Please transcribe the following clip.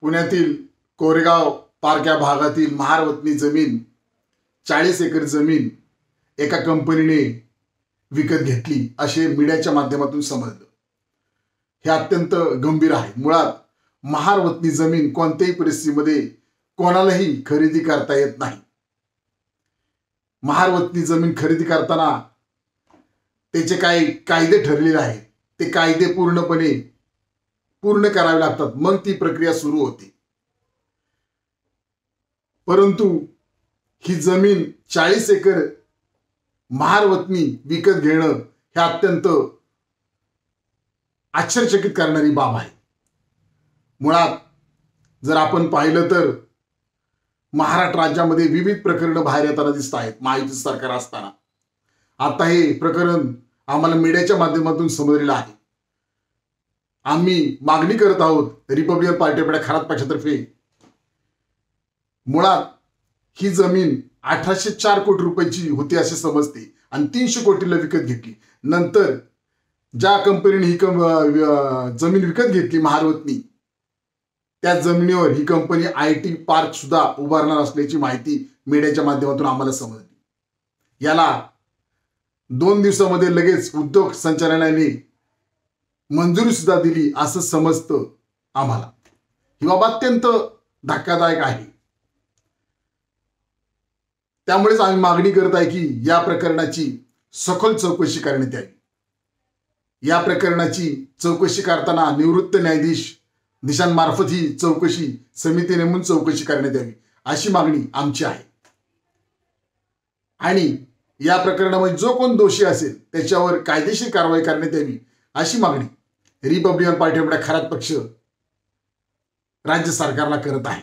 पुण्यातील कोरेगाव पार्क या भागातील महारवतनी जमीन 40 एकर जमीन एका कंपनीने विकत घेतली असे मीडियाच्या माध्यमातून समजलं। हे अत्यंत गंभीर आहे। मुळात महारवतनी जमीन कोणत्याही परिस्थितीमध्ये कोणालाही खरेदी करता येत नाही। महारवतनी जमीन खरेदी करताना त्याचे काही कायदे ठरलेले आहेत, ते कायदे पूर्ण करावे लागतात, मग ती प्रक्रिया सुरू होते। परंतु ही जमीन 40 एकर महारवतनी विकत घेणं हे अत्यंत आश्चर्यचकित करणारी बाब आहे। मुळात जर आपण पाहिलं तर महाराष्ट्र राज्यामध्ये विविध प्रकरणं बाहेर येताना दिसत आहेत महायुती सरकार असताना। आता हे प्रकरण आम्हाला मीडियाच्या माध्यमातून समजलेलं आहे। आम्ही मागणी करत आहोत Republican party of India Kharat पक्षातर्फे, मुळात ही जमीन 1804 कोटी रुपयाची होती असे समजते आणि 300 कोटीला विकत घेतली। नंतर ज्या कंपनीने ही जमीन विकत घेतली महारवतनी, त्या जमिनीवर ही कंपनी IT पार्क सुद्धा उभारणार असल्याची माहिती मीडियाच्या माध्यमातून आम्हाला समजली। याला 2 दिवसामध्ये लगेच उद्योग संचालनालयाने मंजुरी सुद्धा दिली असं समजतं आम्हाला। ही बाब अत्यंत धक्कादायक आहे। त्यामुळेच आम्ही मागणी करत आहे की या प्रकरणाची सखोल चौकशी करण्यात यावी। या प्रकरणाची चौकशी करताना निवृत्त न्यायाधीश दिशांमार्फत ही चौकशी समिती नेमून चौकशी करण्यात यावी अशी मागणी आमची आहे। आणि या प्रकरणामध्ये जो कोण दोषी असेल त्याच्यावर कायदेशीर कारवाई करण्यात यावी अशी मागणी Republican party of India Kharat पक्ष राज्य सरकारला करत आहे।